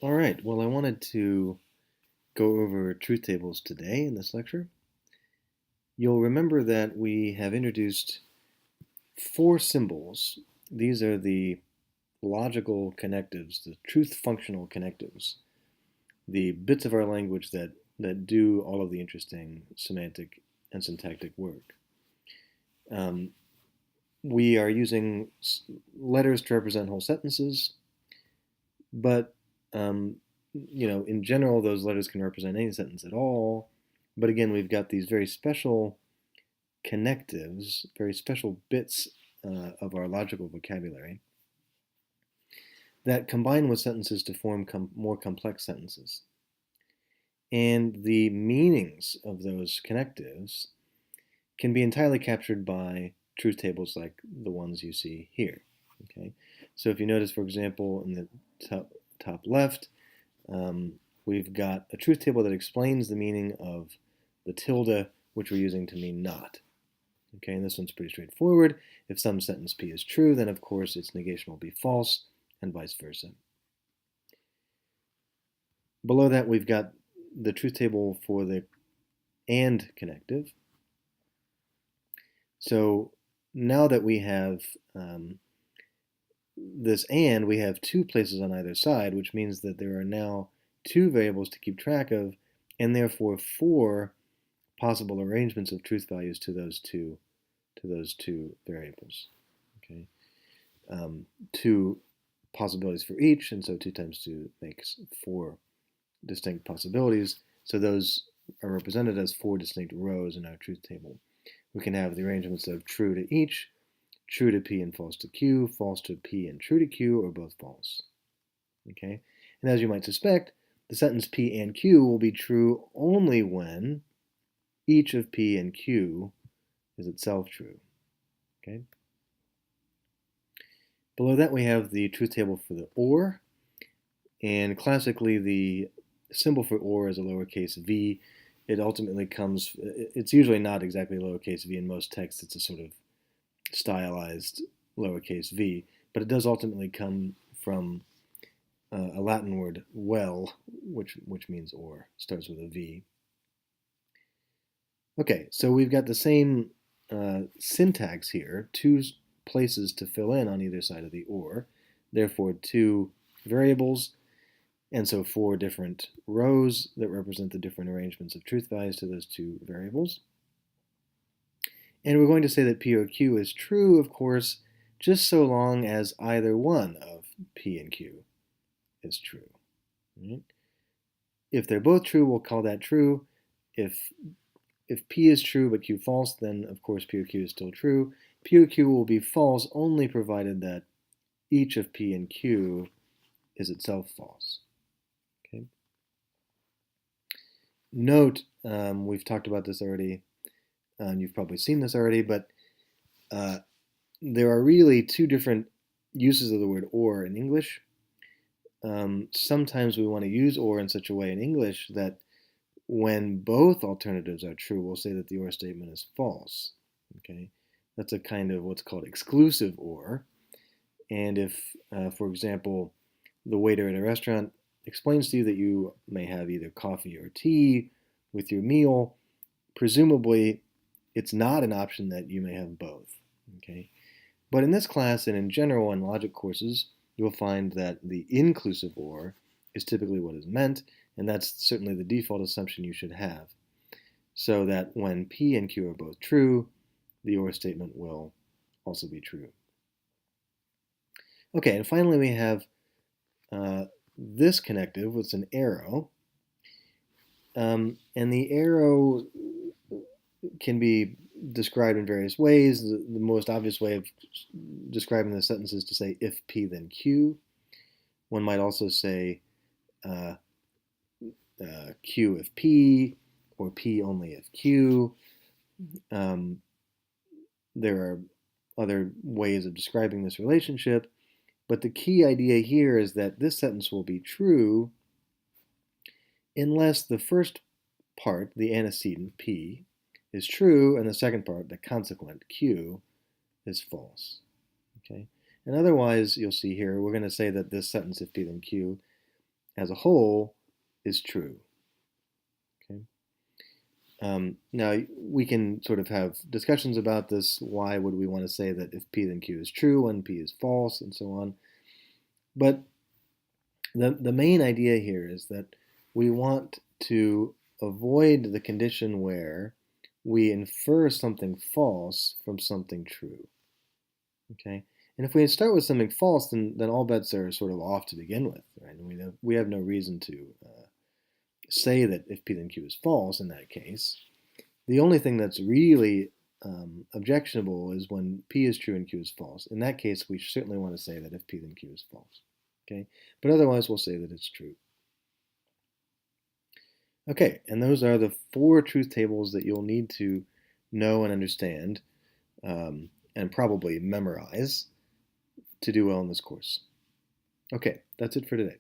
All right, well, I wanted to go over truth tables today in this lecture. You'll remember that we have introduced four symbols. These are the logical connectives, the truth functional connectives, the bits of our language that do all of the interesting semantic and syntactic work. Um, we are using letters to represent whole sentences, but in general, those letters can represent any sentence at all. But again, we've got these very special connectives, very special bits of our logical vocabulary that combine with sentences to form more complex sentences. And the meanings of those connectives can be entirely captured by truth tables like the ones you see here. Okay, so if you notice, for example, in the top left, we've got a truth table that explains the meaning of the tilde, which we're using to mean not. Okay, and this one's pretty straightforward. If some sentence P is true, then of course its negation will be false, and vice versa. Below that, we've got the truth table for the and connective. So now that we have this and, we have two places on either side, which means that there are now two variables to keep track of, and therefore four possible arrangements of truth values to those two variables. Okay, two possibilities for each, and so 2 times 2 makes 4 distinct possibilities. So those are represented as 4 distinct rows in our truth table. We can have the arrangements of true to each, true to P and false to Q, false to P and true to Q, or both false. Okay, and as you might suspect, the sentence P and Q will be true only when each of P and Q is itself true. Okay. Below that, we have the truth table for the or, and classically the symbol for or is a lowercase v. It ultimately comes, it's usually not exactly lowercase v in most texts, it's a sort of stylized lowercase v, but it does ultimately come from a Latin word well, which means or, starts with a v. Okay, so we've got the same syntax here, two places to fill in on either side of the or, therefore two variables, and so 4 different rows that represent the different arrangements of truth values to those two variables. And we're going to say that P or Q is true, of course, just so long as either one of P and Q is true. Right? If they're both true, we'll call that true. If P is true but Q false, then of course P or Q is still true. P or Q will be false only provided that each of P and Q is itself false. Okay. Note, we've talked about this already, you've probably seen this already, but there are really two different uses of the word or in English. Sometimes we want to use or in such a way in English that when both alternatives are true, we'll say that the or statement is false. Okay, that's a kind of what's called exclusive or. And if, for example, the waiter at a restaurant explains to you that you may have either coffee or tea with your meal, presumably it's not an option that you may have both. Okay, but in this class and in general in logic courses, you'll find that the inclusive or is typically what is meant, and that's certainly the default assumption you should have, so that when P and Q are both true, the or statement will also be true. Okay, and finally we have this connective with an arrow, and the arrow can be described in various ways. The most obvious way of describing the sentence is to say if P then Q. One might also say Q if P, or P only if Q. There are other ways of describing this relationship, but the key idea here is that this sentence will be true unless the first part, the antecedent P, is true, and the second part, the consequent Q, is false. Okay, and otherwise, you'll see here, we're going to say that this sentence, if P then Q, as a whole is true. Okay. Now, we can sort of have discussions about this. Why would we want to say that if P then Q is true when P is false, and so on? But the main idea here is that we want to avoid the condition where we infer something false from something true. Okay? And if we start with something false, then all bets are sort of off to begin with, right? And we have no reason to say that if P then Q is false in that case. The only thing that's really objectionable is when P is true and Q is false. In that case, we certainly want to say that if P then Q is false. Okay? But otherwise, we'll say that it's true. Okay, and those are the 4 truth tables that you'll need to know and understand and probably memorize to do well in this course. Okay, that's it for today.